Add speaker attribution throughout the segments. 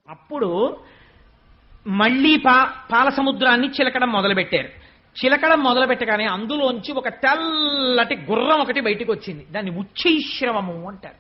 Speaker 1: అప్పుడు మళ్లీ పాల సముద్రాన్ని చిలకడం మొదలుపెట్టారు. చిలకడం మొదలుపెట్టగానే అందులోంచి ఒక తెల్లటి గుర్రం ఒకటి బయటికి వచ్చింది. దాన్ని ఉచ్చైశ్రవము అంటారు.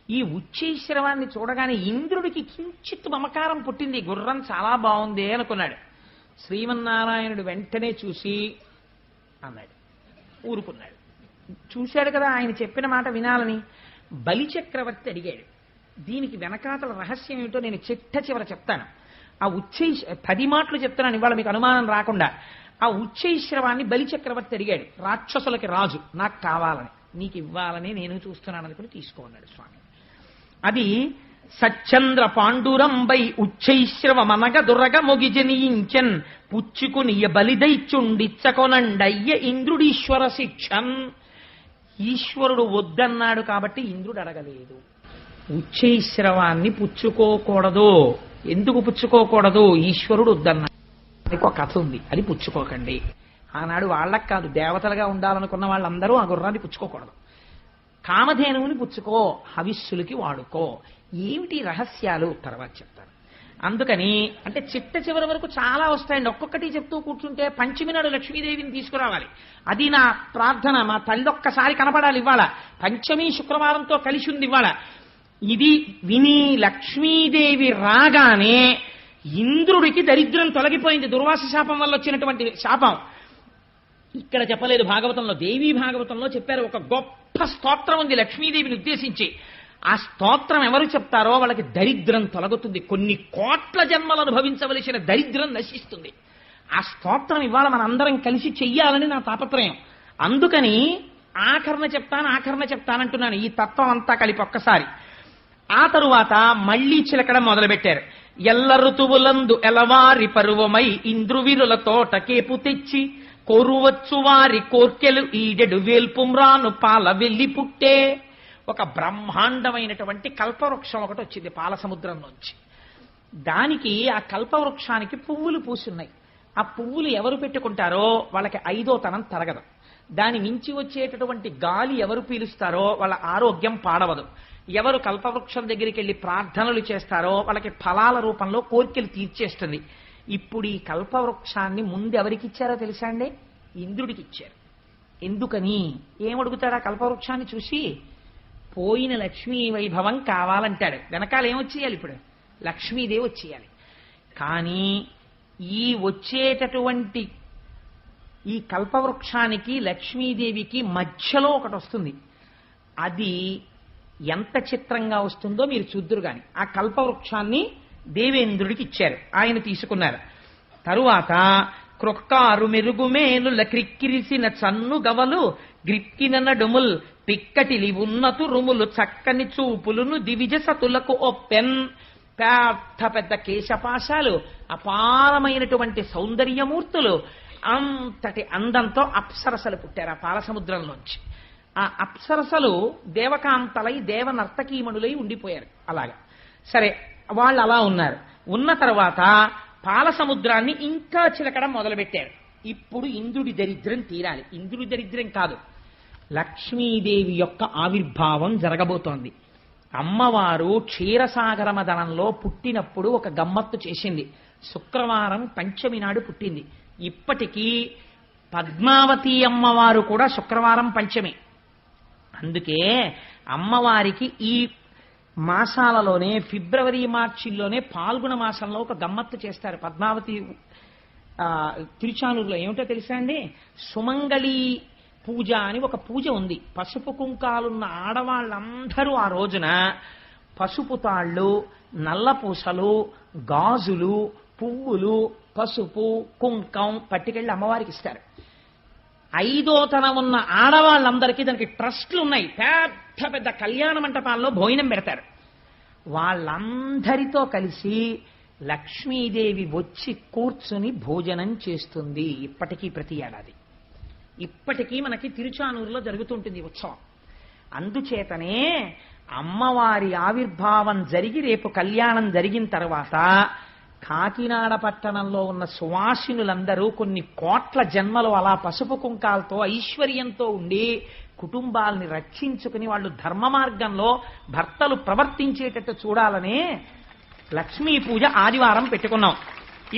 Speaker 1: ఈ ఉచ్చైశ్రవాన్ని చూడగానే ఇంద్రుడికి కించిత్ మమకారం పుట్టింది. గుర్రం చాలా బాగుంది అనుకున్నాడు. శ్రీమన్నారాయణుడు వెంటనే చూసి అన్నాడు, ఊరుకున్నాడు. చూశాడు కదా ఆయన చెప్పిన మాట వినాలని. బలిచక్రవర్తి అడిగాడు. దీనికి వెనకాతల రహస్యం ఏమిటో నేను చిట్ట చెప్తాను. ఆ 10 మాటలు చెప్తున్నాను ఇవాళ మీకు అనుమానం రాకుండా. ఆ ఉచ్చైశ్రవాన్ని బలిచక్రవర్తి అడిగాడు. రాక్షసులకి రాజు, నాకు కావాలని, నీకు ఇవ్వాలని నేను చూస్తున్నాను అనుకుని తీసుకోన్నాడు స్వామి. అది సచ్చంద్ర పాండురంబై ఉచ్చైశ్రవమనగ దురగ మొగిజనీయించన్ పుచ్చుకునియ బలిదైచుండిచ్చకొనండయ్య ఇంద్రుడీశ్వర శిక్షన్. ఈశ్వరుడు వద్దన్నాడు కాబట్టి ఇంద్రుడు అడగలేదు. ఉచ్చైశ్రవాన్ని పుచ్చుకోకూడదు. ఎందుకు పుచ్చుకోకూడదు? ఈశ్వరుడు వద్దన్నాడు. ఒక కథ ఉంది, అది పుచ్చుకోకండి. ఆనాడు వాళ్ళకి కాదు, దేవతలుగా ఉండాలనుకున్న వాళ్ళందరూ ఆ గుర్రాన్ని పుచ్చుకోకూడదు. కామధేనువుని పుచ్చుకో, హవిస్సులకి వాడుకో. ఏమిటి రహస్యాలు తర్వాత చెప్తాను. అందుకని అంటే చివరి వరకు చాలా వస్తాయండి. ఒక్కొక్కటి చెప్తూ కూర్చుంటే పంచమి నాడు లక్ష్మీదేవిని తీసుకురావాలి. అది నా ప్రార్థన. మా తల్లి ఒక్కసారి కనపడాలి ఇవాళ. పంచమి శుక్రవారంతో కలిసి ఉంది ఇవాళ. ఇది విని లక్ష్మీదేవి రాగానే ఇంద్రుడికి దరిద్రం తొలగిపోయింది. దుర్వాస శాపం వల్ల వచ్చినటువంటి శాపం ఇక్కడ చెప్పలేదు భాగవతంలో. దేవీ భాగవతంలో చెప్పారు. ఒక గొప్ప స్తోత్రం ఉంది లక్ష్మీదేవిని ఉద్దేశించి. ఆ స్తోత్రం ఎవరు చెప్తారో వాళ్ళకి దరిద్రం తొలగుతుంది. కొన్ని కోట్ల జన్మలు అనుభవించవలసిన దరిద్రం నశిస్తుంది. ఆ స్తోత్రం ఇవాళ మనందరం కలిసి చెయ్యాలని నా తాపత్రయం. అందుకని ఆఖరణ చెప్తానంటున్నాను. ఈ తత్వం అంతా కలిపి ఒక్కసారి. ఆ తరువాత మళ్లీ చిలకడం మొదలుపెట్టారు. ఎల్ల ఋతువులందు ఎలవారి పరువమై ఇంద్రువిరుల తోటకేపు తెచ్చి కోరువచ్చు వారి కోర్కెలు ఈడెడు వేల్పుమ్రాను పాల వెళ్లి పుట్టే. ఒక బ్రహ్మాండమైనటువంటి కల్పవృక్షం ఒకటి వచ్చింది పాల సముద్రం నుంచి. దానికి ఆ కల్పవృక్షానికి పువ్వులు పూసున్నాయి. ఆ పువ్వులు ఎవరు పెట్టుకుంటారో వాళ్ళకి 5వ తనం తరగదు. దాని మించి వచ్చేటటువంటి గాలి ఎవరు పీలుస్తారో వాళ్ళ ఆరోగ్యం పాడవదు. ఎవరు కల్పవృక్షం దగ్గరికి వెళ్ళి ప్రార్థనలు చేస్తారో వాళ్ళకి ఫలాల రూపంలో కోరికలు తీర్చేస్తుంది. ఇప్పుడు ఈ కల్పవృక్షాన్ని ముందు ఎవరికి ఇచ్చారో తెలుసా అండి? ఇంద్రుడికి ఇచ్చారు. ఎందుకని? ఏమడుగుతాడు ఆ కల్పవృక్షాన్ని చూసి? పోయిన లక్ష్మీ వైభవం కావాలంటాడు. వెనకాల ఏమొచ్చేయాలి? ఇప్పుడు లక్ష్మీదేవి వచ్చేయాలి. కానీ ఈ వచ్చేటటువంటి ఈ కల్పవృక్షానికి లక్ష్మీదేవికి మధ్యలో ఒకటి వస్తుంది. అది ఎంత చిత్రంగా వస్తుందో మీరు చూద్దురు గాని. ఆ కల్పవృక్షాన్ని దేవేంద్రుడికి ఇచ్చారు. ఆయన తీసుకున్నారు. తరువాత క్రొక్కారు మెరుగుమేనుల క్రిక్కిరిసిన చన్ను గవలు గ్రిక్కిన నడుముల్ పిక్కటిలి ఉన్నతు రుములు చక్కని చూపులును దివిజ సతులకు ఒప్పెన్. పెద్ద కేశపాశాలు, అపారమైనటువంటి సౌందర్యమూర్తులు, అంతటి అందంతో అప్సరసలు పుట్టారు ఆ పాలసముద్రంలోంచి. ఆ అప్సరసలు దేవకాంతలై దేవనర్తకీమణులై ఉండిపోయారు. అలాగా సరే, వాళ్ళు అలా ఉన్నారు. ఉన్న తర్వాత పాల సముద్రాన్ని ఇంకా చిలకడం మొదలుపెట్టారు. ఇప్పుడు ఇంద్రుడి దరిద్రం తీరాలి. ఇంద్రుడి దరిద్రం కాదు, లక్ష్మీదేవి యొక్క ఆవిర్భావం జరగబోతోంది. అమ్మవారు క్షీరసాగర మదనంలో పుట్టినప్పుడు ఒక గమ్మత్తు చేసింది. శుక్రవారం పంచమి నాడు పుట్టింది. ఇప్పటికీ పద్మావతి అమ్మవారు కూడా శుక్రవారం పంచమి. అందుకే అమ్మవారికి ఈ మాసాలలోనే ఫిబ్రవరి మార్చిల్లోనే పాల్గొన మాసంలో ఒక గమ్మత్తు చేస్తారు. పద్మావతి తిరుచానూరులో ఏమిటో తెలుసా అండి? సుమంగళి పూజ అని ఒక పూజ ఉంది. పసుపు కుంకాలున్న ఆడవాళ్ళందరూ ఆ రోజున పసుపు తాళ్ళు, నల్లపూసలు, గాజులు, పువ్వులు, పసుపు, కుంకం పట్టుకెళ్ళి అమ్మవారికి ఇస్తారు. 5వ తనం ఉన్న ఆడవాళ్ళందరికీ దానికి ట్రస్ట్లు ఉన్నాయి. పెద్ద పెద్ద కళ్యాణ మంటపాల్లో భోజనం పెడతారు. వాళ్ళందరితో కలిసి లక్ష్మీదేవి వచ్చి కూర్చుని భోజనం చేస్తుంది. ఇప్పటికీ ప్రతి ఏడాది ఇప్పటికీ మనకి తిరుచానూరులో జరుగుతుంటుంది ఉత్సవం. అందుచేతనే అమ్మవారి ఆవిర్భావం జరిగి రేపు కళ్యాణం జరిగిన తర్వాత కాకినాడ పట్టణంలో ఉన్న సువాసినులందరూ కొన్ని కోట్ల జన్మలు అలా పసుపు కుంకాలతో ఐశ్వర్యంతో ఉండి కుటుంబాలని రక్షించుకుని వాళ్ళు ధర్మ మార్గంలో భర్తలు ప్రవర్తించేటట్టు చూడాలనే లక్ష్మీ పూజ ఆదివారం పెట్టుకున్నాం.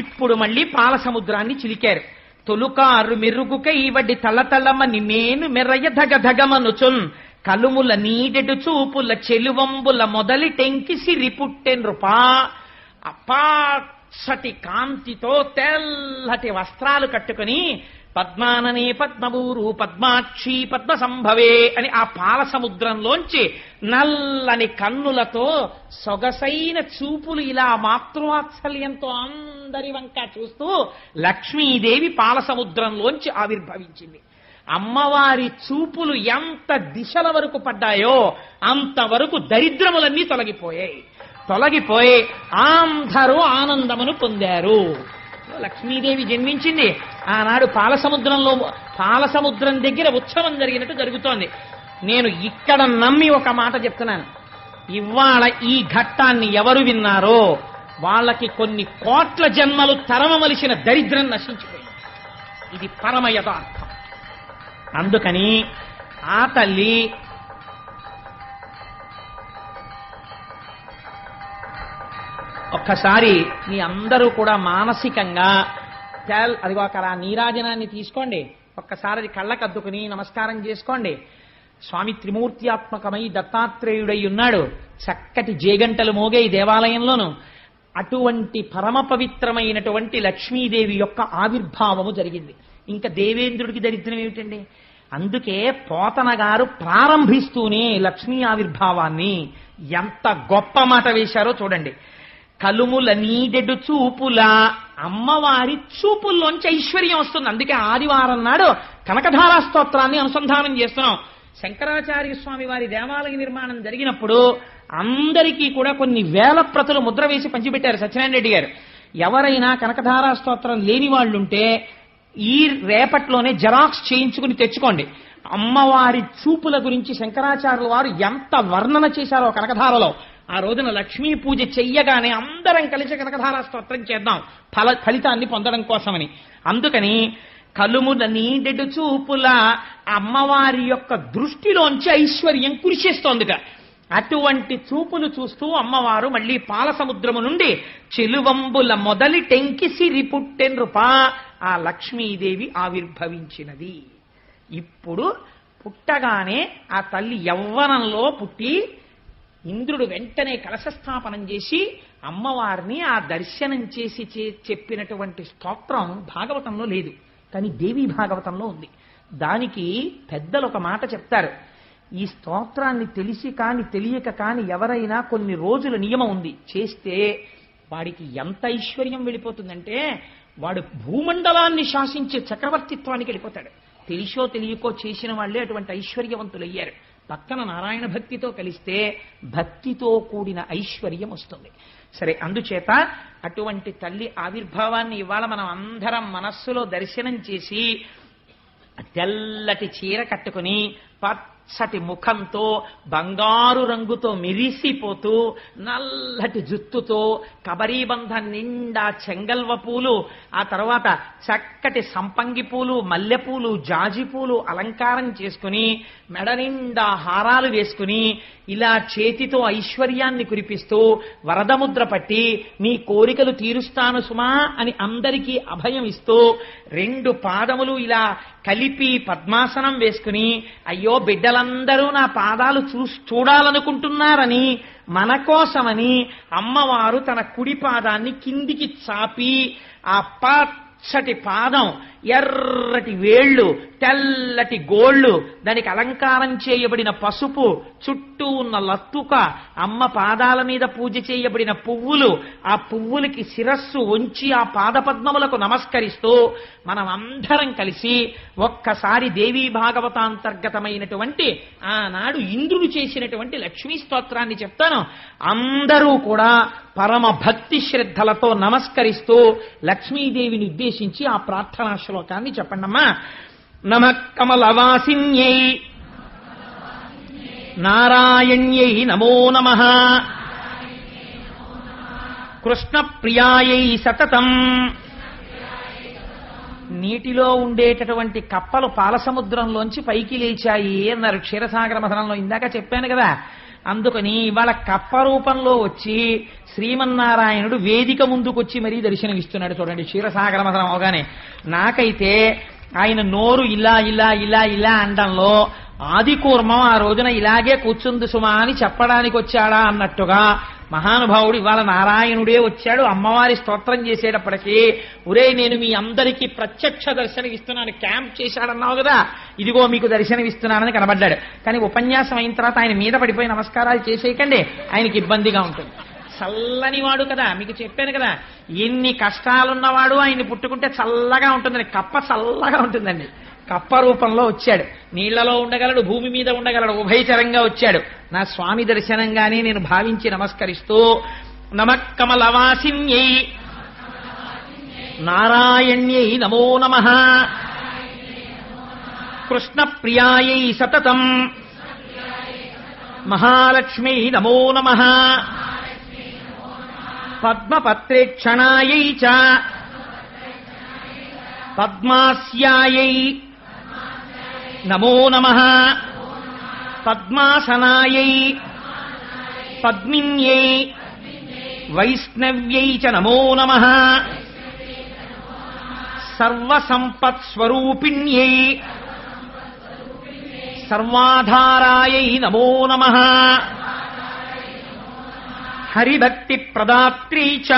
Speaker 1: ఇప్పుడు మళ్ళీ పాల సముద్రాన్ని చిలికారు. తొలుకారు మెరుగుకై వడ్డి తల్లతల్లమని నేను మెర్రయ్య ధగధగమనుచున్ కలుముల నీడెడు చూపుల చెలువంబుల మొదలి టెంకి సిరి పుట్టెన్రుపా. అపాసటి కాంతితో తెల్లటి వస్త్రాలు కట్టుకుని పద్మాననే పద్మభూరు పద్మాక్షి పద్మ సంభవే అని ఆ పాల సముద్రంలోంచి నల్లని కన్నులతో సొగసైన చూపులు ఇలా మాతృవాత్సల్యంతో అందరి వంక చూస్తూ లక్ష్మీదేవి పాల సముద్రంలోంచి ఆవిర్భవించింది. అమ్మవారి చూపులు ఎంత దిశల వరకు పడ్డాయో అంతవరకు దరిద్రములన్నీ తొలగిపోయి అందరూ ఆనందమును పొందారు. లక్ష్మీదేవి జన్మించింది. ఆనాడు పాలసముద్రం దగ్గర ఉత్సవం జరిగినట్టు జరుగుతోంది. నేను ఇక్కడ నమ్మి ఒక మాట చెప్తున్నాను. ఇవాళ ఈ ఘట్టాన్ని ఎవరు విన్నారో వాళ్ళకి కొన్ని కోట్ల జన్మలు తరమవలసిన దరిద్రం నశించిపోయింది. ఇది పరమ యథార్థం. అందుకని ఆ తల్లి ఒక్కసారి మీ అందరూ కూడా మానసికంగా అదిగో అక్కడ నీరాజనాన్ని తీసుకోండి. ఒక్కసారి అది కళ్ళకద్దుకుని నమస్కారం చేసుకోండి. స్వామి త్రిమూర్త్యాత్మకమై దత్తాత్రేయుడై ఉన్నాడు. చక్కటి జేగంటలు మోగే ఈ దేవాలయంలోను అటువంటి పరమ పవిత్రమైనటువంటి లక్ష్మీదేవి యొక్క ఆవిర్భావము జరిగింది. ఇంకా దేవేంద్రుడికి దరిద్రం ఏమిటండి? అందుకే పోతన గారు ప్రారంభిస్తూనే లక్ష్మీ ఆవిర్భావాన్ని ఎంత గొప్ప మాట వేశారో చూడండి. కలుముల నీడెడు చూపుల, అమ్మవారి చూపుల్లోంచి ఐశ్వర్యం వస్తుంది. అందుకే ఆదివారం నాడు కనకధారా స్తోత్రాన్ని అనుసంధానం చేస్తున్నాం. శంకరాచార్య స్వామి వారి దేవాలయ నిర్మాణం జరిగినప్పుడు అందరికీ కూడా కొన్ని వేల ప్రతులు ముద్ర వేసి పంచిపెట్టారు సత్యనారాయణ రెడ్డి గారు. ఎవరైనా కనకధారా స్తోత్రం లేని వాళ్ళుంటే ఈ రేపట్లోనే జెరాక్స్ చేయించుకుని తెచ్చుకోండి. అమ్మవారి చూపుల గురించి శంకరాచార్యుల వారు ఎంత వర్ణన చేశారో కనకధారలో. ఆ రోజున లక్ష్మీ పూజ చెయ్యగానే అందరం కలిసి కనకధారా స్తోత్రం చేద్దాం ఫలితాన్ని పొందడం కోసమని. అందుకని కలుముల నీడెడు చూపుల అమ్మవారి యొక్క దృష్టిలోంచి ఐశ్వర్యం కురిసేస్తోందిట. అటువంటి చూపులు చూస్తూ అమ్మవారు మళ్ళీ పాల సముద్రము నుండి చెలువంబుల మొదలి టెంకి సిరి పుట్టెన్రుపా ఆ లక్ష్మీదేవి ఆవిర్భవించినది. ఇప్పుడు పుట్టగానే ఆ తల్లి యవ్వనంలో పుట్టి ఇంద్రుడు వెంటనే కలశస్థాపనం చేసి అమ్మవారిని ఆ దర్శనం చేసి చెప్పినటువంటి స్తోత్రం భాగవతంలో లేదు, కానీ దేవీ భాగవతంలో ఉంది. దానికి పెద్దలు ఒక మాట చెప్తారు. ఈ స్తోత్రాన్ని తెలిసి కాని తెలియక కాని ఎవరైనా కొన్ని రోజుల నియమం ఉంది చేస్తే వాడికి ఎంత ఐశ్వర్యం వెళ్ళిపోతుందంటే వాడు భూమండలాన్ని శాసించే చక్రవర్తిత్వానికి వెళ్ళిపోతాడు. తెలిసో తెలియకో చేసిన వాళ్లే అటువంటి ఐశ్వర్యవంతులయ్యారు. పక్కన నారాయణ భక్తితో కలిస్తే భక్తితో కూడిన ఐశ్వర్యం వస్తుంది. సరే, అందుచేత అటువంటి తల్లి ఆవిర్భావాన్ని ఇవాళ మనం అందరం మనస్సులో దర్శనం చేసి తెల్లటి చీర కట్టుకుని పచ్చటి ముఖంతో బంగారు రంగుతో మెరిసిపోతూ నల్లటి జుత్తుతో కబరీబంధం నిండా చెంగల్వ పూలు, ఆ తర్వాత చక్కటి సంపంగి పూలు, మల్లెపూలు, జాజి పూలు అలంకారం చేసుకుని మెడ నిండా హారాలు వేసుకుని ఇలా చేతితో ఐశ్వర్యాన్ని కురిపిస్తూ వరదముద్ర పట్టి మీ కోరికలు తీరుస్తాను సుమా అని అందరికీ అభయం ఇస్తూ 2 పాదములు ఇలా కలిపి పద్మాసనం వేసుకుని అయ్యో బిడ్డలందరూ నా పాదాలు చూడాలనుకుంటున్నారని మన కోసమని అమ్మవారు తన కుడి పాదాన్ని కిందికి చాపి ఆ పచ్చటి పాదం, ఎర్రటి వేళ్లు, తెల్లటి గోళ్లు, దానికి అలంకారం చేయబడిన పసుపు, చుట్టూ ఉన్న లత్తుక, అమ్మ పాదాల మీద పూజ చేయబడిన పువ్వులు, ఆ పువ్వులకి శిరస్సు ఉంచి ఆ పాదపద్మములకు నమస్కరిస్తూ మనం అందరం కలిసి ఒక్కసారి దేవీ భాగవతాంతర్గతమైనటువంటి ఆనాడు ఇంద్రుడు చేసినటువంటి లక్ష్మీ స్తోత్రాన్ని చెప్తాను. అందరూ కూడా పరమ భక్తి శ్రద్ధలతో నమస్కరిస్తూ లక్ష్మీదేవిని ఉద్దేశించి ఆ ప్రార్థనా శ్లోకాన్ని చెప్పండమ్మా. నమః కమలవాసిన్యై నారాయణ్యై నమో నమః కృష్ణప్రియాయై సతతం. నీటిలో ఉండేటటువంటి కప్పలు పాలసముద్రంలోంచి పైకి లేచాయి అన్నారు క్షీరసాగర మథనంలో. ఇందాక చెప్పాను కదా, అందుకని ఇవాళ కప్ప రూపంలో వచ్చి శ్రీమన్నారాయణుడు వేదిక ముందుకొచ్చి మరీ దర్శనమిస్తున్నాడు. చూడండి, క్షీరసాగర మథనం అవగానే నాకైతే ఆయన నోరు ఇలా ఇలా ఇలా ఇలా అనడంలో ఆదికూర్మం ఆ రోజున ఇలాగే కూర్చుంది సుమా అని చెప్పడానికి వచ్చాడా అన్నట్టుగా మహానుభావుడు ఇవాళ నారాయణుడే వచ్చాడు. అమ్మవారి స్తోత్రం చేసేటప్పటికీ ఒరే నేను మీ అందరికీ ప్రత్యక్ష దర్శనం ఇస్తున్నాను, క్యాంప్ చేశాడన్నావు కదా, ఇదిగో మీకు దర్శనం ఇస్తున్నానని కనబడ్డాడు. కానీ ఉపన్యాసం అయిన తర్వాత ఆయన మీద పడిపోయి నమస్కారాలు చేసేయకండి, ఆయనకి ఇబ్బందిగా ఉంటుంది. చల్లని వాడు కదా, మీకు చెప్పాను కదా, ఎన్ని కష్టాలున్నవాడు ఆయన్ని పుట్టుకుంటే చల్లగా ఉంటుందని. కప్ప చల్లగా ఉంటుందండి. కప్ప రూపంలో వచ్చాడు, నీళ్లలో ఉండగలడు, భూమి మీద ఉండగలడు, ఉభయచరంగా వచ్చాడు. నా స్వామి దర్శనంగానే నేను భావించి నమస్కరిస్తూ నమఃకమలవాసిన్యై నారాయణ్యై నమో నమః కృష్ణ ప్రియాయై సతతం మహాలక్ష్మీ నమో నమః పద్మపత్రేక్షణాయై చ పద్మాస్యాయై నమో నమః పద్మాసనాయై పద్మిన్యై వైష్ణవ్యై చ నమో నమః సర్వసంపత్స్వరూపిణ్యై సర్వాధారాయై నమో నమః హరిభక్తి ప్రదాత్రీ చ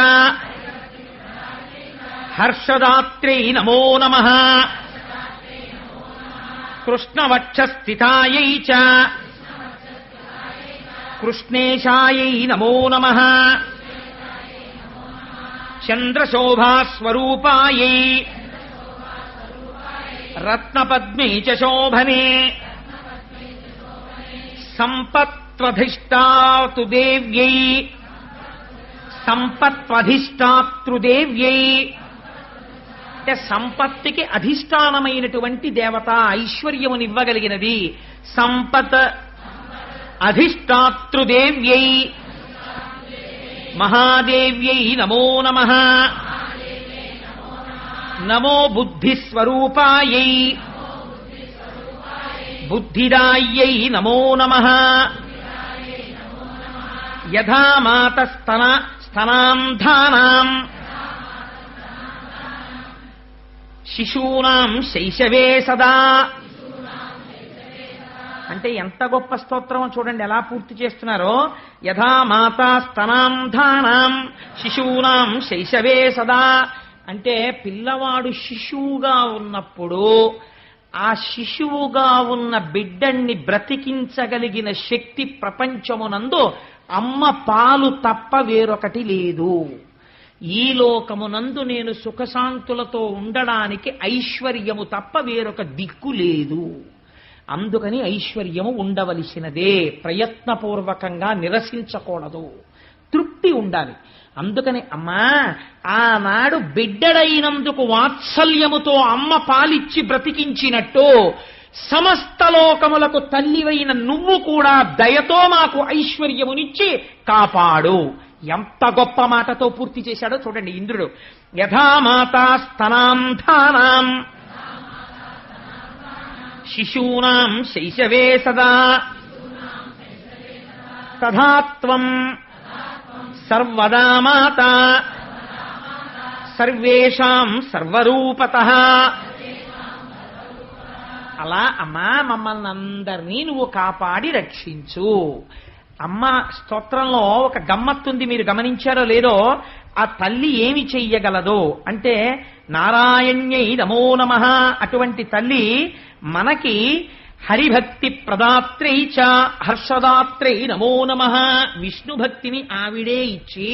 Speaker 1: హర్షదాత్రై నమో నమః కృష్ణవక్షస్థితాయై చ కృష్ణేశాయై నమో నమః చంద్రశోభాస్వరూపాయై రత్నపద్మే చ శోభనే సంపత్వధిష్టాతృదేవ్యై సంపత్వధిష్టాతృదేవ్యై అంటే సంపత్తికి అధిష్టానమైనటువంటి దేవత, ఐశ్వర్యమునివ్వగలిగినది. సంపత్ అధిష్టాతృదేవ్యై మహాదేవ్యై నమో నమః నమో బుద్ధిస్వరూపాయై బుద్ధిదాయ్యై నమో నమః యథా మాతస్తనాంధానాం శిశూనాం శైశవే సదా. అంటే ఎంత గొప్ప స్తోత్రమో చూడండి, ఎలా పూర్తి చేస్తున్నారో. యథా మాతా స్తనాంధానాం శిశూనాం శైశవే సదా అంటే పిల్లవాడు శిశువుగా ఉన్నప్పుడు ఆ శిశువుగా ఉన్న బిడ్డన్ని బ్రతికించగలిగిన శక్తి ప్రపంచమునందు అమ్మ పాలు తప్ప వేరొకటి లేదు. ఈ లోకమునందు నేను సుఖశాంతులతో ఉండడానికి ఐశ్వర్యము తప్ప వేరొక దిక్కు లేదు. అందుకని ఐశ్వర్యము ఉండవలసినదే, ప్రయత్నపూర్వకంగా నిరసించకూడదు, తృప్తి ఉండాలి. అందుకని అమ్మా ఆనాడు బిడ్డడైనందుకు వాత్సల్యముతో అమ్మ పాలిచ్చి బ్రతికించినట్టు సమస్త లోకములకు తల్లివైన నువ్వు కూడా దయతో మాకు ఐశ్వర్యమునిచ్చి కాపాడు. ఎంత గొప్ప మాటతో పూర్తి చేశాడో చూడండి ఇంద్రుడు. యథా మాతా స్తనాంధానాం శిశూనాం శైశవే సదా తథా త్వం సర్వదా మాతా సర్వేషాం సర్వరూపతః. అలా అమ్మా మమ్మల్ని అందరినీ నువ్వు కాపాడి రక్షించు. అమ్మ స్తోత్రంలో ఒక గమ్మత్తుంది, మీరు గమనించారో లేదో. ఆ తల్లి ఏమి చెయ్యగలదో అంటే నారాయణ్యై నమో నమః అటువంటి తల్లి మనకి హరిభక్తి ప్రదాత్రై చ హర్షదాత్రై నమో నమః విష్ణు భక్తిని ఆవిడే ఇచ్చి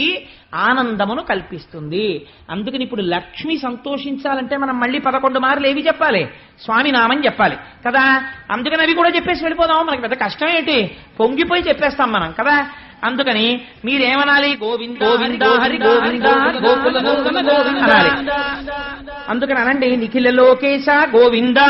Speaker 1: ఆనందమును కల్పిస్తుంది. అందుకని ఇప్పుడు లక్ష్మి సంతోషించాలంటే మనం మళ్ళీ 11 మార్లు ఏవి చెప్పాలి? స్వామి నామం చెప్పాలి కదా. అందుకని అవి కూడా చెప్పేసి వెళ్ళిపోదాము, మనకి పెద్ద కష్టం ఏంటి, పొంగిపోయి చెప్పేస్తాం మనం కదా. అందుకని మీరేమనాలి? గోవింద గోవింద హరి గోవింద అనాలి. అందుకని అనండి, నిఖిల లోకేశ గోవింద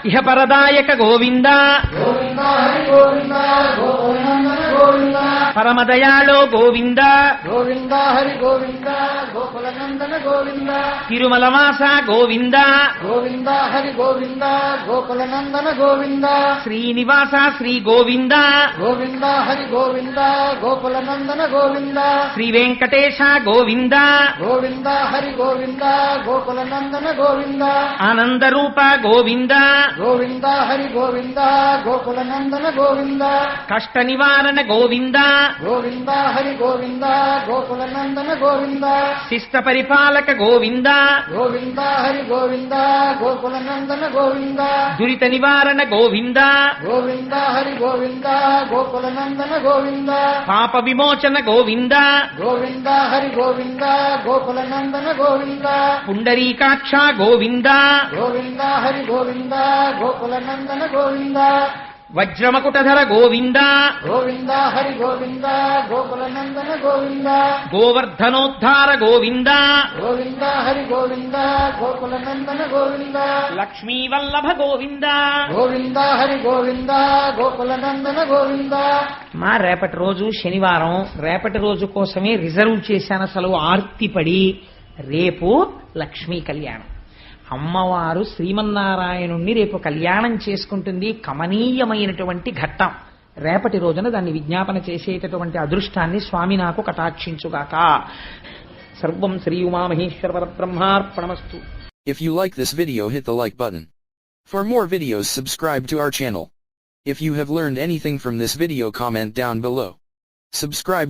Speaker 1: ఇహ పరదాయక గోవింద
Speaker 2: గోవింద హరి గోవింద గోకులనందన గోవింద
Speaker 1: పరమదయాళో గోవింద
Speaker 2: గోవింద హరి గోవింద గోకులనందన గోవింద
Speaker 1: తిరుమలవాస గోవింద
Speaker 2: గోవింద హరి గోవింద గోకులనందన గోవింద
Speaker 1: శ్రీనివాస శ్రీ గోవింద
Speaker 2: గోవింద హరి గోవింద గోకులనందన గోవింద
Speaker 1: శ్రీ వెంకటేశ గోవింద
Speaker 2: గోవింద హరి గోవింద గోకులనందన గోవింద
Speaker 1: ఆనందరూప గోవింద
Speaker 2: గోవింద హరి గోవింద గోకులనందన గోవింద
Speaker 1: కష్ట నివారణ గోవింద
Speaker 2: గోవింద హరి గోవింద గోకులనందన గోవింద
Speaker 1: శిష్ట పరిపాలక గోవింద
Speaker 2: గోవింద హరి గోవింద గోకులనందన గోవింద
Speaker 1: దురిత నివారణ గోవింద
Speaker 2: గోవింద హరి గోవింద గోకులనందన గోవింద
Speaker 1: పాప విమోచన గోవింద
Speaker 2: గోవింద హరి గోవింద గోకులనందన గోవింద
Speaker 1: పుండరీకాక్ష గోవింద
Speaker 2: గోవింద హరి గోవింద గోకులనందన గోవింద
Speaker 1: వజ్రమకుటధర గోవింద
Speaker 2: గోవింద హరి గోవింద గోకులనందన గోవింద
Speaker 1: గోవర్ధనోద్ధార గోవింద
Speaker 2: గోవింద హరి గోవింద గోకులనందన గోవింద
Speaker 1: లక్ష్మీవల్లభ గోవింద
Speaker 2: గోవింద హరి గోవింద గోకులనందన గోవింద
Speaker 1: మా రేపటి రోజు శనివారం, రేపటి రోజు కోసమే రిజర్వ్ చేశాను. అసలు ఆర్తిపడి రేపు లక్ష్మీ కళ్యాణం. అమ్మవారు శ్రీమన్నారాయణుణ్ణి రేపు కళ్యాణం చేసుకుంటుంది. కమనీయమైనటువంటి ఘట్టం. రేపటి రోజున దాన్ని విజ్ఞాపన చేసేటటువంటి అదృష్టాన్ని స్వామి నాకు కటాక్షించుగాక. సర్వం Shri Umamaheshwara పరబ్రహ్మార్పణమస్తు.
Speaker 3: If you like this video, hit the like button. For more videos, subscribe to our channel. If you have learned anything from this video, comment down below. Subscribe.